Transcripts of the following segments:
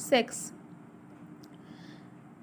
6।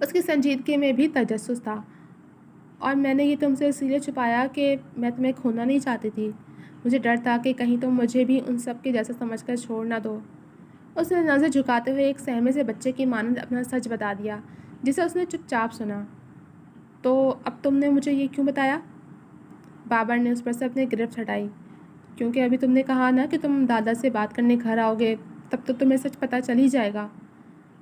اس کی سنجیدگی میں بھی تجسس تھا۔ اور میں نے یہ تم سے اس لیے چھپایا کہ میں تمہیں کھونا نہیں چاہتی تھی۔ مجھے ڈر تھا کہ کہیں تم مجھے بھی ان سب کے جیسا سمجھ کر چھوڑ نہ دو۔ اس نے نظر جھکاتے ہوئے ایک سہمے سے بچے کی مانند اپنا سچ بتا دیا، جسے اس نے چپ چاپ سنا۔ تو اب تم نے مجھے یہ کیوں بتایا؟ بابر نے اس پر سے اپنی گرفت ہٹائی۔ کیونکہ ابھی تم نے کہا نا کہ تم دادا سے بات کرنے گھر آؤ گے، تب تو تمہیں سچ پتہ چل ہی جائے گا۔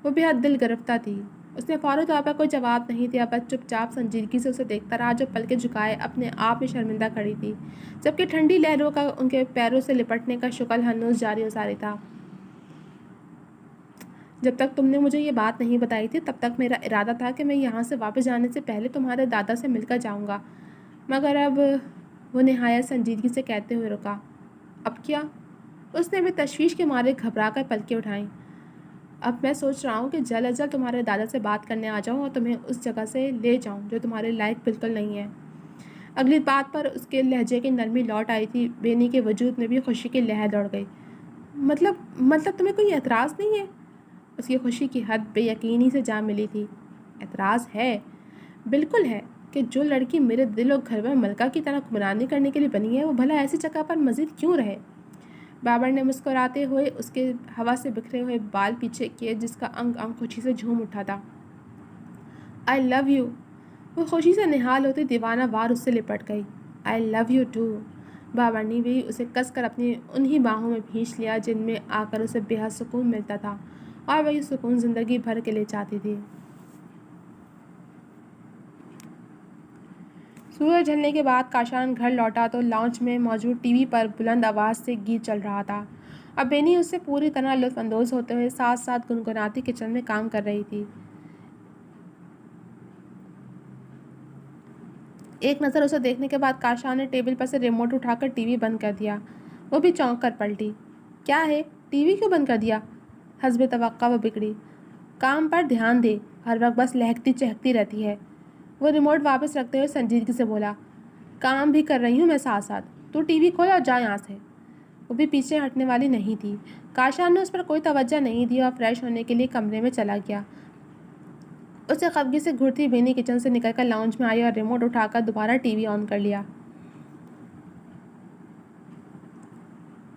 وہ بے حد دل گرفتہ تھی۔ اس نے فوری طور پر کوئی جواب نہیں دیا، بس چپ چاپ سنجیدگی سے اسے دیکھتا رہا، جو پلکیں جھکائے اپنے آپ میں شرمندہ کھڑی تھی، جبکہ ٹھنڈی لہروں کا ان کے پیروں سے لپٹنے کا شکل ہنوز جاری و ساری تھا۔ جب تک تم نے مجھے یہ بات نہیں بتائی تھی، تب تک میرا ارادہ تھا کہ میں یہاں سے واپس جانے سے پہلے تمہارے دادا سے مل کر جاؤں گا، مگر اب… وہ نہایت سنجیدگی سے کہتے ہوئے رکا۔ اب کیا؟ اس نے بھی تشویش کے مارے گھبرا کر پلکیں اٹھائیں۔ اب میں سوچ رہا ہوں کہ جلد از جلد تمہارے دادا سے بات کرنے آ جاؤں اور تمہیں اس جگہ سے لے جاؤں جو تمہارے لائق بالکل نہیں ہے۔ اگلی بات پر اس کے لہجے کی نرمی لوٹ آئی تھی۔ بینی کے وجود میں بھی خوشی کی لہر دوڑ گئی۔ مطلب تمہیں کوئی اعتراض نہیں ہے؟ اس کی خوشی کی حد بے یقینی سے جا ملی تھی۔ اعتراض ہے، بالکل ہے، کہ جو لڑکی میرے دل و گھر میں ملکہ کی طرح حکمرانی کرنے کے لیے بنی ہے، وہ بھلا ایسی جگہ پر مزید کیوں رہے؟ بابر نے مسکراتے ہوئے اس کے ہوا سے بکھرے ہوئے بال پیچھے کیے، جس کا انگ انگ خوشی سے جھوم اٹھا تھا۔ آئی لو یو۔ وہ خوشی سے نہال ہوتی دیوانہ وار اس سے لپٹ گئی۔ آئی لو یو ٹو۔ بابر نے بھی اسے کس کر اپنی انہی باہوں میں بھینچ لیا جن میں آ کر اسے بے حد سکون ملتا تھا، اور وہ یہ سکون زندگی بھر کے لیے چاہتی تھی۔ سورج ڈھلنے کے بعد کاشان گھر لوٹا تو لاؤنج میں موجود ٹی وی پر بلند آواز سے گیت چل رہا تھا، اور بینی اس سے پوری طرح لطف اندوز ہوتے ہوئے ساتھ ساتھ گنگناتی کچن میں کام کر رہی تھی۔ ایک نظر اسے دیکھنے کے بعد کاشان نے ٹیبل پر سے ریموٹ اٹھا کر ٹی وی بند کر دیا۔ وہ بھی چونک کر پلٹی۔ کیا ہے؟ ٹی وی کیوں بند کر دیا؟ حسب توقع وہ بگڑی۔ کام پر دھیان دے، ہر وقت بس لہکتی چہکتی رہتی ہے۔ وہ ریموٹ واپس رکھتے ہوئے سنجیدگی سے بولا۔ کام بھی کر رہی ہوں میں ساتھ ساتھ، تو ٹی وی کھول اور جا یہاں سے۔ وہ بھی پیچھے ہٹنے والی نہیں تھی۔ کاشان نے اس پر کوئی توجہ نہیں دی اور فریش ہونے کے لیے کمرے میں چلا گیا۔ اسے خفگی سے گھرتی بینی کچن سے نکل کر لاؤنج میں آئی اور ریموٹ اٹھا کر دوبارہ ٹی وی آن کر لیا۔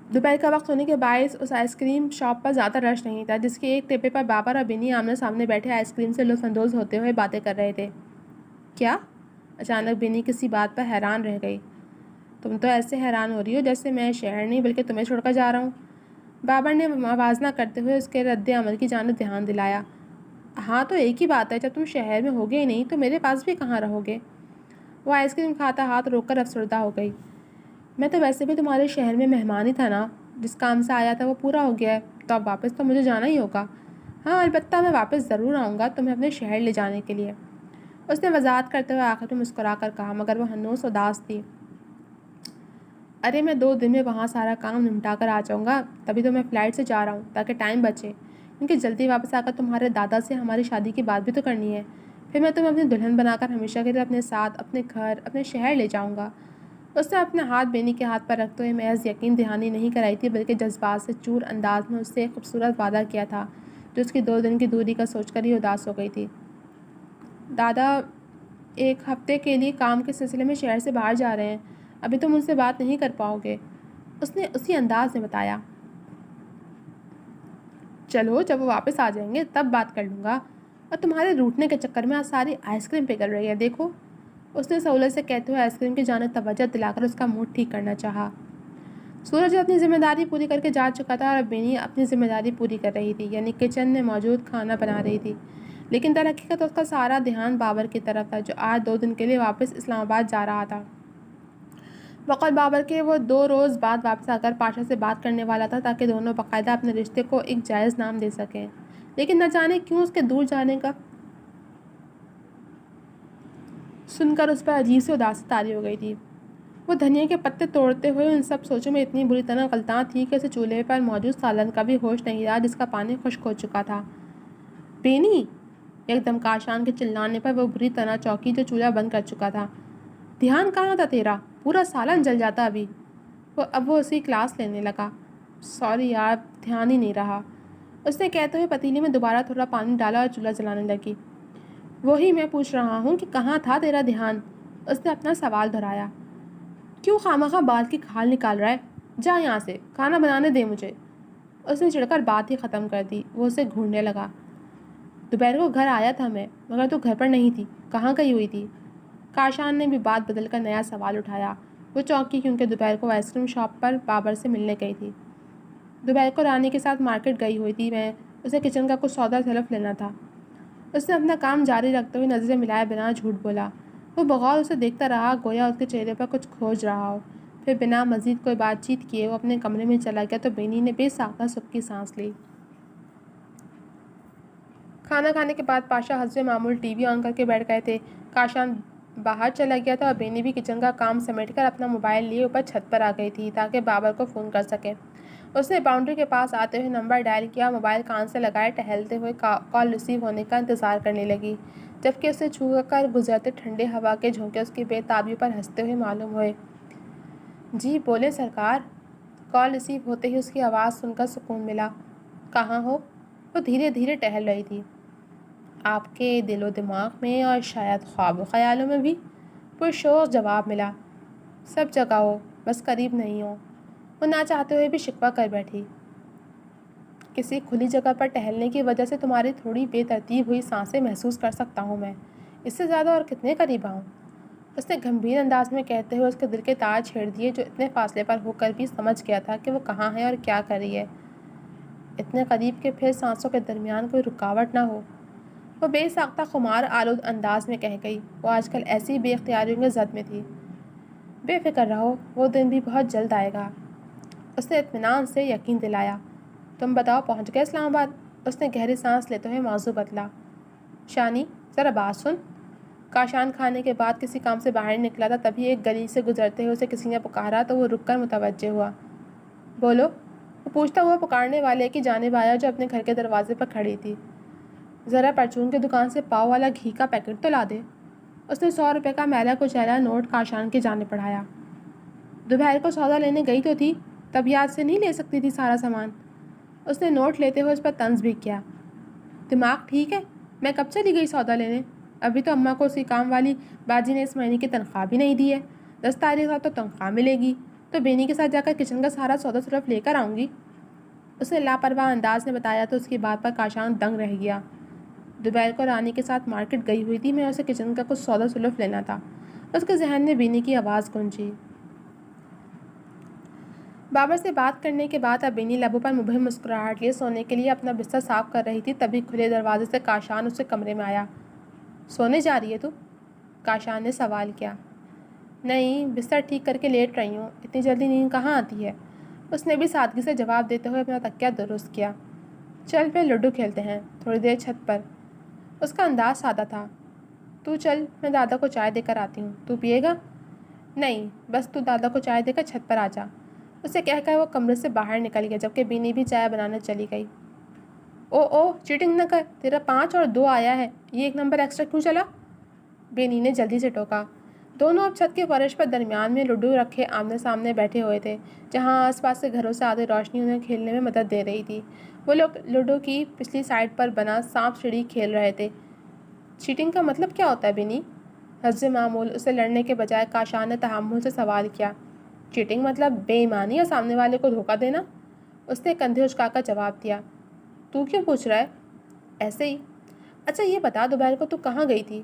دوپہر کا وقت ہونے کے باعث اس آئس کریم شاپ پر زیادہ رش نہیں تھا، جس کے ایک ٹیپے پر بابر اور بینی آمنے سامنے بیٹھے آئس کریم سے لطف اندوز ہوتے ہوئے باتیں کر رہے تھے۔ کیا؟ اچانک بینی کسی بات پر حیران رہ گئی۔ تم تو ایسے حیران ہو رہی ہو جیسے میں شہر نہیں بلکہ تمہیں چھوڑ کر جا رہا ہوں۔ بابر نے موازنہ کرتے ہوئے اس کے رد عمل کی جانب دھیان دلایا۔ ہاں تو ایک ہی بات ہے، جب تم شہر میں ہوگے ہی نہیں تو میرے پاس بھی کہاں رہو گے؟ وہ آئس کریم کھاتا ہاتھ روک کر افسردہ ہو گئی۔ میں تو ویسے بھی تمہارے شہر میں مہمان ہی تھا نا، جس کام سے آیا تھا وہ پورا ہو گیا ہے، تو اب واپس تو مجھے جانا ہی ہوگا۔ ہاں البتہ میں واپس ضرور آؤں گا تمہیں اپنے شہر لے جانے کے لیے، اس نے وضاحت کرتے ہوئے آخر میں مسکرا کر کہا، مگر وہ ہنوز اداس تھی۔ ارے میں 2 دن میں وہاں سارا کام نمٹا کر آ جاؤں گا، تبھی تو میں فلائٹ سے جا رہا ہوں تاکہ ٹائم بچے، کیونکہ جلدی واپس آ کر تمہارے دادا سے ہماری شادی کی بات بھی تو کرنی ہے۔ پھر میں تمہیں اپنی دلہن بنا کر ہمیشہ کے لیے اپنے ساتھ اپنے گھر اپنے شہر لے جاؤں گا۔ اس نے اپنا ہاتھ بینی کے ہاتھ پر رکھتے ہوئے محض یقین دہانی نہیں کرائی تھی، بلکہ جذبات سے چور انداز میں اس سے ایک خوبصورت وعدہ کیا تھا، جو اس کی 2 دن کی دوری کا سوچ کر ہی اداس ہو گئی تھی۔ دادا 1 ہفتے کے لیے کام کے سلسلے میں شہر سے باہر جا رہے ہیں، ابھی تم ان سے بات نہیں کر پاؤ گے، اس نے اسی انداز میں بتایا۔ چلو جب وہ واپس آ جائیں گے تب بات کر لوں گا، اور تمہارے روٹنے کے چکر میں آج ساری آئس کریم پگھل رہی ہے، دیکھو، اس نے سہولت سے کہتے ہوئے آئس کریم کی جانب توجہ دلا کر اس کا موڈ ٹھیک کرنا چاہا۔ سورج اپنی ذمہ داری پوری کر کے جا چکا تھا اور بینی اپنی ذمہ داری پوری کر رہی تھی، یعنی کچن میں موجود کھانا بنا رہی تھی، لیکن در حقیقت اس کا سارا دھیان بابر کی طرف تھا، جو آج 2 دن کے لیے واپس اسلام آباد جا رہا تھا۔ بقول بابر کے وہ 2 روز بعد واپس آ کر پاشا سے بات کرنے والا تھا تاکہ دونوں باقاعدہ اپنے رشتے کو ایک جائز نام دے سکیں، لیکن نہ جانے کیوں اس کے دور جانے کا سن کر اس پر عجیب سی اداسی طاری ہو گئی تھی۔ وہ دھنیا کے پتے توڑتے ہوئے ان سب سوچوں میں اتنی بری طرح غلطاں تھی کہ اسے چولہے پر موجود سالن کا بھی ہوش نہیں رہا، جس کا پانی خشک ہو چکا تھا۔ بینی! ایک دم کاشان کے چلانے پر وہ بری طرح چوکی، جو چولہا بند کر چکا تھا۔ دھیان کہاں تھا تیرا؟ پورا سالن جل جاتا ابھی۔ اب وہ اسی کلاس لینے لگا۔ سوری یار، دھیان ہی نہیں رہا، اس نے کہتے ہوئے پتیلی میں دوبارہ تھوڑا پانی ڈالا اور چولہا جلانے لگی۔ وہی میں پوچھ رہا ہوں کہ کہاں تھا تیرا دھیان؟ اس نے اپنا سوال دہرایا۔ کیوں خواہ بال کی کھال نکال رہا ہے؟ جا یہاں سے، کھانا بنانے دے مجھے۔ اس نے چڑھ کر بات ہی ختم کر دی۔ وہ اسے گھونڈنے لگا۔ دوپہر کو گھر آیا تھا میں، مگر تو گھر پر نہیں تھی، کہاں گئی ہوئی تھی؟ کاشان نے بھی بات بدل کر نیا سوال اٹھایا۔ وہ چونکی کیونکہ دوپہر کو آئس کریم شاپ پر بابر سے ملنے گئی تھی۔ دوپہر کو رانی کے ساتھ مارکیٹ گئی ہوئی تھی میں، اسے کچن کا کچھ سودا سلف لینا تھا۔ اس نے اپنا کام جاری رکھتے ہوئے نظریں ملائے بنا جھوٹ بولا۔ وہ بغور اسے دیکھتا رہا، گویا اس کے چہرے پر کچھ کھوج رہا ہو۔ پھر بنا مزید کوئی بات چیت کیے وہ اپنے کمرے میں چلا گیا تو بینی نے بے ساختہ سکھ کی سانس لی۔ کھانا کھانے کے بعد پاشا حسب معمول ٹی وی آن کر کے بیٹھ گئے تھے۔ کاشان باہر چلا گیا تھا اور بینی بھی کچن کا کام سمیٹ کر اپنا موبائل لیے اوپر چھت پر آ گئی تھی تاکہ بابر کو فون کر سکے۔ اس نے باؤنڈری کے پاس آتے ہوئے نمبر ڈائل کیا، موبائل کان سے لگائے ٹہلتے ہوئے کال ریسیو ہونے کا انتظار کرنے لگی، جبکہ اسے چھو کر گزرتے ٹھنڈے ہوا کے جھونکے اس کی بے تابی پر ہنستے ہوئے معلوم ہوئے۔ جی بولیں سرکار۔ کال ریسیو ہوتے ہی اس کی آواز سن کر سکون ملا۔ کہاں ہو؟ وہ دھیرے دھیرے ٹہل رہی تھی۔ آپ کے دل و دماغ میں اور شاید خواب و خیالوں میں بھی، پرشور جواب ملا۔ سب جگہ ہو، بس قریب نہیں ہو۔ وہ نہ چاہتے ہوئے بھی شکوہ کر بیٹھی۔ کسی کھلی جگہ پر ٹہلنے کی وجہ سے تمہاری تھوڑی بے ترتیب ہوئی سانسیں محسوس کر سکتا ہوں میں، اس سے زیادہ اور کتنے قریب آؤں؟ اس نے گمبھیر انداز میں کہتے ہوئے اس کے دل کے تار چھیڑ دیے، جو اتنے فاصلے پر ہو کر بھی سمجھ گیا تھا کہ وہ کہاں ہے اور کیا کر رہی ہے۔ اتنے قریب کہ پھر سانسوں کے درمیان کوئی رکاوٹ نہ ہو، وہ بے ساختہ خمار آلود انداز میں کہہ گئی۔ وہ آج کل ایسی بے اختیاریوں کے زد میں تھی۔ بے فکر رہو، وہ دن بھی بہت جلد آئے گا، اس نے اطمینان سے یقین دلایا۔ تم بتاؤ پہنچ گئے اسلام آباد؟ اس نے گہری سانس لیتے ہوئے موضوع بدلا۔ شانی ذرا بات سن۔ کاشان کھانے کے بعد کسی کام سے باہر نکلا تھا، تبھی ایک گلی سے گزرتے ہوئے اسے کسی نے پکارا تو وہ رک کر متوجہ ہوا۔ بولو، وہ پوچھتا ہوا پکارنے والے کی جانب آیا جو اپنے گھر کے دروازے پر کھڑی تھی۔ ذرا پرچون کی دکان سے پاؤ والا گھی کا پیکٹ تو لا دے۔ اس نے 100 روپے کا میلا کچیلا نوٹ کاشان کی جانب پڑھایا۔ دوپہر کو سودا لینے گئی تو تھی، تب یاد سے نہیں لے سکتی تھی سارا سامان؟ اس نے نوٹ لیتے ہوئے اس پر طنز بھی کیا۔ دماغ ٹھیک ہے؟ میں کب چلی گئی سودا لینے؟ ابھی تو اماں کو اسی کام والی باجی نے اس مہینے کی تنخواہ بھی نہیں دی ہے۔ 10 تاریخ تک تو تنخواہ ملے گی، تو بینی کے ساتھ جا کر کچن کا سارا سودا صرف لے کر آؤں گی، اس نے لاپرواہ انداز میں بتایا تو اس کی بات پر کاشان دنگ رہ گیا۔ دوپہر کو رانی کے ساتھ مارکیٹ گئی ہوئی تھی میں، اسے کچن کا کچھ سودا سلف لینا تھا۔ اس کے ذہن میں بینی کی آواز گونجی۔ بابر سے بات کرنے کے بعد اب بینی لبوں پر مبہم مسکراہٹ لیے سونے کے لیے اپنا بستر صاف کر رہی تھی، تبھی کھلے دروازے سے کاشان اس کے کمرے میں آیا۔ سونے جا رہی ہے تو؟ کاشان نے سوال کیا۔ نہیں، بستر ٹھیک کر کے لیٹ رہی ہوں، اتنی جلدی نیند کہاں آتی ہے؟ اس نے بھی سادگی سے جواب دیتے ہوئے اپنا تکیہ درست کیا۔ چل پھر لوڈو کھیلتے ہیں تھوڑی دیر چھت پر۔ اس کا انداز سادہ تھا۔ تو چل، میں دادا کو چائے دے کر آتی ہوں، تو پیے گا؟ نہیں، بس تو دادا کو چائے دے کر چھت پر آ جا، اسے کہہ کر وہ کمرے سے باہر نکل گیا، جبکہ بینی بھی چائے بنانے چلی گئی۔ او چیٹنگ نہ کر، تیرا 5 اور 2 آیا ہے، یہ 1 نمبر ایکسٹرا کیوں چلا؟ بینی نے جلدی سے ٹوکا۔ دونوں اب چھت کے فرش پر درمیان میں لوڈو رکھے آمنے سامنے بیٹھے ہوئے تھے، جہاں آس پاس کے گھروں سے آدھی روشنی انہیں کھیلنے میں مدد دے رہی تھی۔ وہ لوگ لوڈو کی پچھلی سائڈ پر بنا سانپ سیڑھی کھیل رہے تھے۔ چیٹنگ کا مطلب کیا ہوتا ہے بینی؟ حسب معمول اسے لڑنے کے بجائے کاشان نے تحمل سے سوال کیا۔ چیٹنگ مطلب بے ایمانی اور سامنے والے کو دھوکہ دینا، اس نے کندھے اچکا کر جواب دیا۔ تو کیوں پوچھ رہا ہے؟ ایسے ہی۔ اچھا یہ بتا، دوپہر کو تو کہاں گئی تھی؟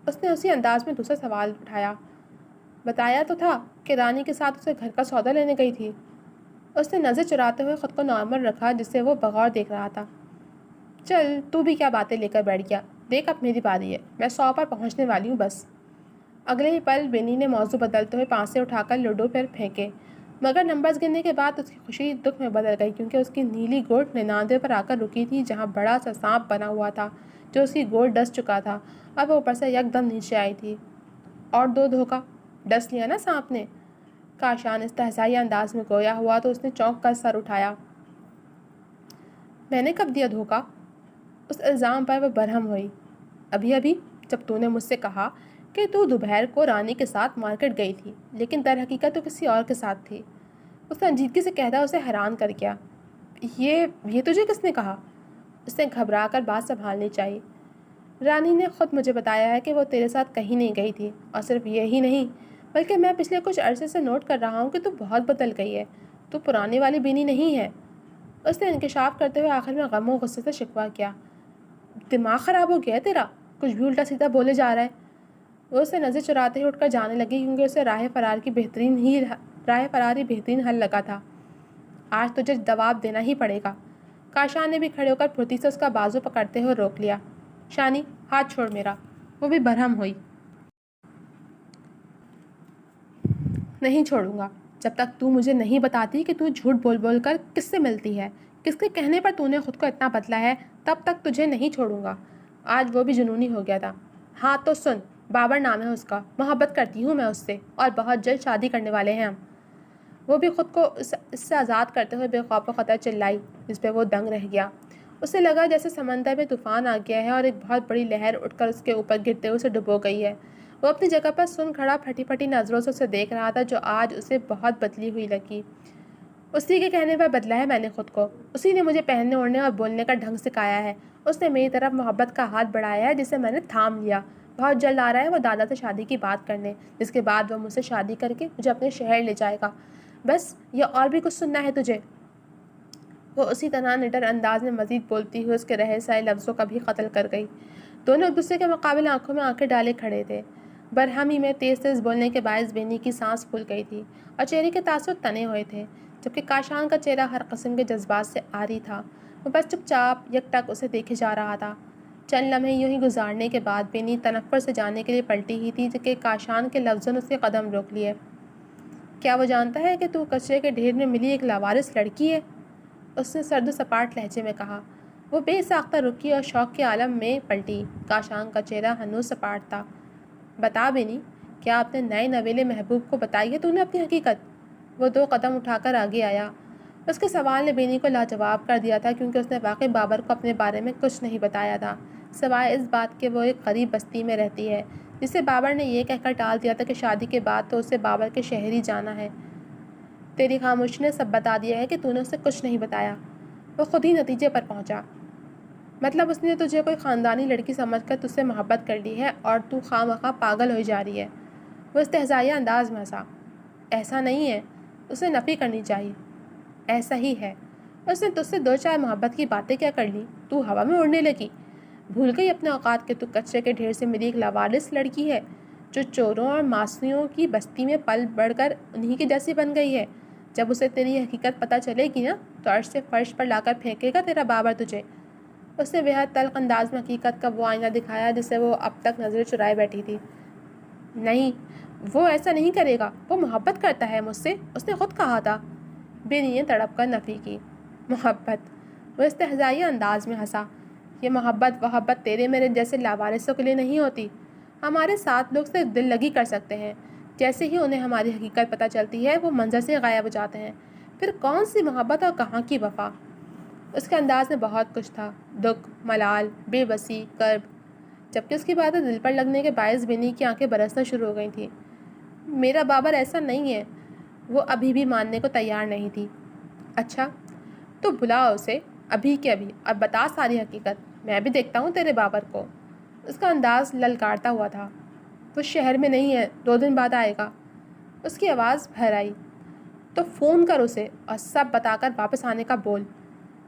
اس نے اسی انداز میں دوسرا سوال اٹھایا۔ بتایا تو تھا کہ رانی کے ساتھ اسے گھر کا سودا لینے گئی تھی۔ اس نے نظر چراتے ہوئے خود کو نارمل رکھا، جسے وہ بغور دیکھ رہا تھا۔ چل تو بھی کیا باتیں لے کر بیٹھ گیا، دیکھ اب میری باری ہے، میں 100 پر پہنچنے والی ہوں بس۔ اگلے ہی پل بینی نے موضوع بدلتے ہوئے پانسے اٹھا کر لوڈو پر پھینکے، مگر نمبرز گننے کے بعد اس کی خوشی دکھ میں بدل گئی، کیونکہ اس کی نیلی گوٹ 99 پر آ کر رکی تھی، جہاں بڑا سا سانپ بنا ہوا تھا جو اس کی گوٹ ڈس چکا تھا۔ اب وہ اوپر سے یکدم نیچے آئی تھی۔ اور 2 دھوکا ڈس لیا نا سانپ نے؟ کاشان استہزائی انداز میں گویا ہوا تو اس نے چونک کر سر اٹھایا۔ میں نے کب دیا دھوکا؟ اس الزام پر وہ برہم ہوئی۔ ابھی جب تو نے مجھ سے کہا کہ تو دوپہر کو رانی کے ساتھ مارکیٹ گئی تھی، لیکن در حقیقت تو کسی اور کے ساتھ تھی۔ اس سنجیدگی سے کہتا اسے حیران کر گیا۔ یہ تجھے کس نے کہا؟ اس نے گھبرا کر بات سنبھالنی چاہی۔ رانی نے خود مجھے بتایا ہے کہ وہ تیرے ساتھ کہیں نہیں گئی تھی، اور صرف یہی نہیں بلکہ میں پچھلے کچھ عرصے سے نوٹ کر رہا ہوں کہ تو بہت بدل گئی ہے، تو پرانی والی بینی نہیں ہے۔ اس نے انکشاف کرتے ہوئے آخر میں غم و غصے سے شکوہ کیا۔ دماغ خراب ہو گیا ہے تیرا، کچھ بھی الٹا سیدھا بولے جا رہا ہے۔ وہ اسے نظر چراتے ہی اٹھ کر جانے لگی کیونکہ اسے راہ فرار ہی بہترین حل لگا تھا۔ آج تجھے جواب دینا ہی پڑے گا۔ کاشان نے بھی کھڑے ہو کر پھرتی سے اس کا بازو پکڑتے ہوئے روک لیا۔ شانی، ہاتھ چھوڑ میرا۔ وہ بھی برہم ہوئی۔ نہیں چھوڑوں گا جب تک تو مجھے نہیں بتاتی کہ تو جھوٹ بول بول کر کس سے ملتی ہے، کس کے کہنے پر تو نے خود کو اتنا بدلا ہے، تب تک تجھے نہیں چھوڑوں گا۔ آج وہ بھی جنونی ہو گیا تھا۔ ہاں تو سن، بابر نام ہے اس کا، محبت کرتی ہوں میں اس سے، اور بہت جلد شادی کرنے والے ہیں ہم۔ وہ بھی خود کو اس سے آزاد کرتے ہوئے بے خوف و خطر چلائی، جس پہ وہ دنگ رہ گیا۔ اسے لگا جیسے سمندر میں طوفان آ گیا ہے اور ایک بہت بڑی لہر اٹھ کر اس کے اوپر گرتے ہوئے اسے ڈبو گئی ہے۔ وہ اپنی جگہ پر سن کھڑا پھٹی پھٹی نظروں سے اسے دیکھ رہا تھا، جو آج اسے بہت بدلی ہوئی لگی۔ اسی کے کہنے پر بدلا ہے میں نے خود کو، اسی نے مجھے پہننے اوڑھنے اور بولنے کا ڈھنگ سکھایا ہے۔ اس نے میری طرف محبت کا ہاتھ بڑھایا ہے جسے میں نے تھام لیا۔ بہت جلد آ رہا ہے وہ دادا سے شادی کی بات کرنے، جس کے بعد وہ مجھ سے شادی کر کے مجھے اپنے شہر لے جائے گا۔ بس یہ اور بھی کچھ سننا ہے تجھے؟ وہ اسی طرح نڈر انداز میں مزید بولتی ہوئی اس کے رہے سائے لفظوں کا بھی قتل کر گئی۔ دونوں ایک دوسرے کے مقابل آنکھوں میں آنکھیں ڈالے کھڑے تھے۔ برہمی میں تیز تیز بولنے کے باعث بینی کی سانس پھول گئی تھی اور چہرے کے تاثر تنے ہوئے تھے، جبکہ کاشان کا چہرہ ہر قسم کے جذبات سے عاری تھا۔ وہ بس چپ چاپ یک ٹک اسے دیکھے جا رہا تھا۔ چند لمحے یوں ہی گزارنے کے بعد بینی تنفر سے جانے کے لیے پلٹی ہی تھی کہ کاشان کے لفظوں نے اس کے قدم روک لیے۔ کیا وہ جانتا ہے کہ تو کچرے کے ڈھیر میں ملی ایک لاوارث لڑکی ہے؟ اس نے سرد و سپاٹ لہجے میں کہا۔ وہ بے ساختہ رکی اور شوق کے عالم میں پلٹی۔ کاشان کا چہرہ ہنوز سپاٹ تھا۔ بتا بینی، کیا اپنے نئے نویلے محبوب کو بتائی ہے تو نے اپنی حقیقت؟ وہ 2 قدم اٹھا کر آگے آیا۔ اس کے سوال نے بینی کو لاجواب کر دیا تھا، کیونکہ اس نے واقعی بابر کو اپنے بارے میں کچھ نہیں بتایا تھا، سوائے اس بات کہ وہ ایک غریب بستی میں رہتی ہے، جسے بابر نے یہ کہہ کر ٹال دیا تھا کہ شادی کے بعد تو اسے بابر کے شہر ہی جانا ہے۔ تیری خاموشی نے سب بتا دیا ہے کہ تو نے اسے کچھ نہیں بتایا۔ وہ خود ہی نتیجے پر پہنچا۔ مطلب اس نے تجھے کوئی خاندانی لڑکی سمجھ کر تجھ سے محبت کر لی ہے اور تو خواہ مخواہ پاگل ہوئی جا رہی ہے۔ وہ استہزائیہ انداز میں ہنسا۔ ایسا نہیں ہے، اسے نفی کرنی چاہیے۔ ایسا ہی ہے۔ اس نے تجھ سے 2-4 محبت کی باتیں کیا کر لی، تو ہوا میں اڑنے لگی۔ بھول گئی اپنے اوقات کہ تو کچرے کے ڈھیر سے ملی ایک لاوارث لڑکی ہے، جو چوروں اور ماسیوں کی بستی میں پل بڑھ کر انہی کی جیسی بن گئی ہے۔ جب اسے تیری حقیقت پتہ چلے گی نا، تو عرش سے فرش پر لا کر پھینکے گا تیرا بابر تجھے۔ اس نے بےحد تلخ انداز میں حقیقت کا وہ آئینہ دکھایا جسے وہ اب تک نظریں چرائے بیٹھی تھی۔ نہیں، وہ ایسا نہیں کرے گا، وہ محبت کرتا ہے مجھ سے، اس نے خود کہا تھا۔ بینی نے تڑپ کر نفی کی۔ محبت؟ وہ استہزائیہ انداز میں ہنسا۔ یہ محبت تیرے میرے جیسے لاوارثوں کے لیے نہیں ہوتی۔ ہمارے ساتھ لوگ صرف دل لگی کر سکتے ہیں، جیسے ہی انہیں ہماری حقیقت پتہ چلتی ہے وہ منظر سے غائب ہو جاتے ہیں۔ پھر کون سی محبت اور کہاں کی وفا؟ اس کے انداز میں بہت کچھ تھا، دکھ، ملال، بے بسی، کرب، جبکہ اس کی باتیں دل پر لگنے کے باعث بینی کی آنکھیں برسنا شروع ہو گئی تھیں۔ میرا بابر ایسا نہیں ہے۔ وہ ابھی بھی ماننے کو تیار نہیں تھی۔ اچھا، تو بلا اسے ابھی کے ابھی اور بتا ساری حقیقت، میں بھی دیکھتا ہوں تیرے بابر کو۔ اس کا انداز للکارتا ہوا تھا۔ وہ شہر میں نہیں ہے، 2 دن بعد آئے گا۔ اس کی آواز بھر آئی۔ تو فون کر اسے اور سب بتا کر واپس آنے کا بول۔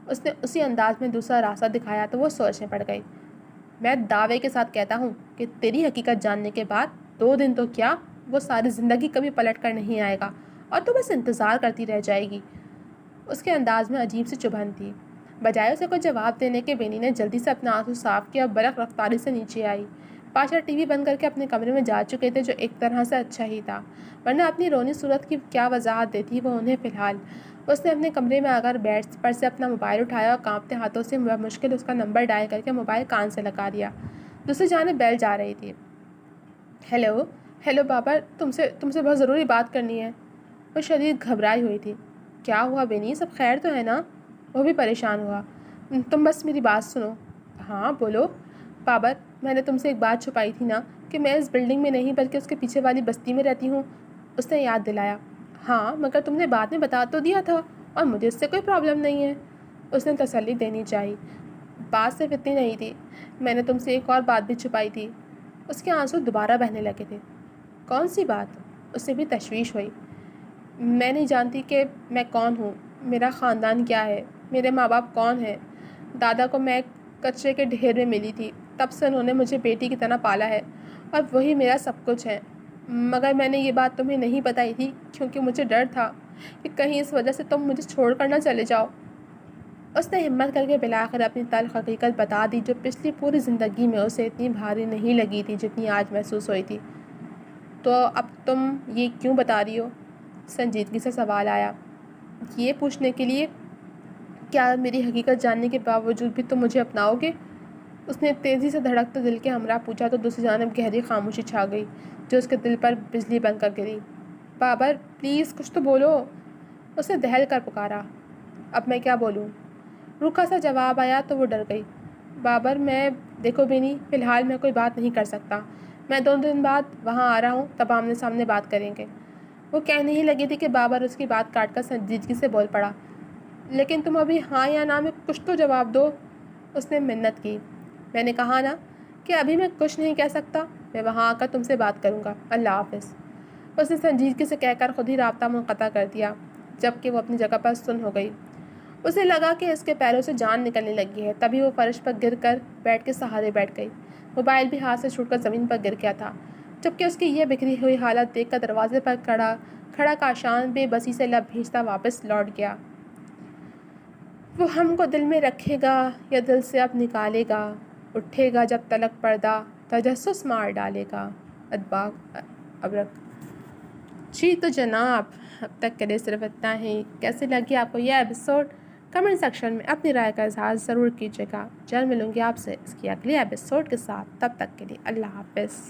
اس نے اسی انداز میں دوسرا راستہ دکھایا تو وہ سوچنے پڑ گئی۔ میں دعوے کے ساتھ کہتا ہوں کہ تیری حقیقت جاننے کے بعد 2 دن تو کیا، وہ ساری زندگی کبھی پلٹ کر نہیں آئے گا اور تو بس انتظار کرتی رہ جائے گی۔ اس کے انداز میں عجیب سی چبھن تھی۔ بجائے اسے کوئی جواب دینے کے بینی نے جلدی سے اپنا آنسو صاف کیا اور برق رفتاری سے نیچے آئی۔ پاشا ٹی وی بند کر کے اپنے کمرے میں جا چکے تھے، جو ایک طرح سے اچھا ہی تھا، ورنہ اپنی رونی صورت کی کیا وضاحت دیتی وہ انہیں فی الحال۔ اس نے اپنے کمرے میں آ کر بیڈ پر سے اپنا موبائل اٹھایا اور کانپتے ہاتھوں سے مشکل اس کا نمبر ڈائل کر کے موبائل کان سے لگا دیا۔ دوسری جانب بیل جا رہی تھی۔ ہیلو بابر، تم سے بہت ضروری بات کرنی ہے۔ وہ شدید گھبرائی ہوئی تھی۔ کیا ہوا بینی، سب خیر تو ہے نا؟ وہ بھی پریشان ہوا۔ تم بس میری بات سنو۔ ہاں بولو۔ بابر، میں نے تم سے ایک بات چھپائی تھی نا، کہ میں اس بلڈنگ میں نہیں بلکہ اس کے پیچھے والی بستی میں رہتی ہوں۔ اس نے یاد دلایا۔ ہاں، مگر تم نے بعد میں بتا تو دیا تھا، اور مجھے اس سے کوئی پرابلم نہیں ہے۔ اس نے تسلی دینی چاہی۔ بات صرف اتنی نہیں تھی، میں نے تم سے ایک اور بات بھی چھپائی تھی۔ اس کے آنسو دوبارہ بہنے لگے تھے۔ کون سی بات؟ اسے بھی تشویش ہوئی۔ میں نہیں جانتی کہ میں کون ہوں، میرا خاندان کیا ہے، میرے ماں باپ کون ہیں۔ دادا کو میں کچرے کے ڈھیر میں ملی تھی، تب سے انہوں نے مجھے بیٹی کی طرح پالا ہے اور وہی میرا سب کچھ ہے، مگر میں نے یہ بات تمہیں نہیں بتائی تھی کیونکہ مجھے ڈر تھا کہ کہیں اس وجہ سے تم مجھے چھوڑ کر نہ چلے جاؤ۔ اس نے ہمت کر کے بالآخر اپنی تلخ حقیقت بتا دی، جو پچھلی پوری زندگی میں اسے اتنی بھاری نہیں لگی تھی جتنی آج محسوس ہوئی تھی۔ تو اب تم یہ کیوں بتا رہی ہو؟ سنجیدگی سے سوال آیا۔ یہ پوچھنے کے لیے کیا میری حقیقت جاننے کے باوجود بھی تم مجھے اپناؤ گے؟ اس نے تیزی سے دھڑکتے دل کے ہمراہ پوچھا تو دوسری جانب گہری خاموشی چھا گئی جو اس کے دل پر بجلی بن کر گری۔ بابر پلیز کچھ تو بولو، اس نے دہل کر پکارا۔ اب میں کیا بولوں؟ روکھا سا جواب آیا تو وہ ڈر گئی۔ بابر دیکھو بینی، فی الحال میں کوئی بات نہیں کر سکتا، میں 2 دن بعد وہاں آ رہا ہوں، تب آمنے سامنے بات کریں گے۔ وہ کہنے ہی لگی تھی کہ بابر اس کی بات کاٹ کر سنجیدگی سے بول پڑا۔ لیکن تم ابھی ہاں یا نہ میں کچھ تو جواب دو، اس نے منت کی۔ میں نے کہا نا کہ ابھی میں کچھ نہیں کہہ سکتا، میں وہاں آ کر تم سے بات کروں گا، اللہ حافظ۔ اس نے سنجیدگی سے کہہ کر خود ہی رابطہ منقطع کر دیا، جبکہ وہ اپنی جگہ پر سن ہو گئی۔ اسے لگا کہ اس کے پیروں سے جان نکلنے لگی ہے، تبھی وہ فرش پر گر کر بیٹ کے سہارے بیٹھ گئی۔ موبائل بھی ہاتھ سے چھوٹ کر زمین پر گر گیا تھا، جبکہ اس کی یہ بکھری ہوئی حالت دیکھ کر دروازے پر کھڑا کاشان بے بسی سے لب بھیجتا واپس لوٹ گیا۔ وہ ہم کو دل میں رکھے گا یا دل سے اب نکالے گا، اٹھے گا جب تلک پردہ تجسس مار ڈالے گا۔ ادباغ ابرک۔ جی تو جناب، اب تک کے لیے صرف اتنا ہی۔ کیسے لگی آپ کو یہ ایپیسوڈ؟ کمنٹ سیکشن میں اپنی رائے کا اظہار ضرور کیجیے گا۔ جلد ملوں گی آپ سے اس کی اگلی ایپیسوڈ کے ساتھ، تب تک کے لیے اللہ حافظ۔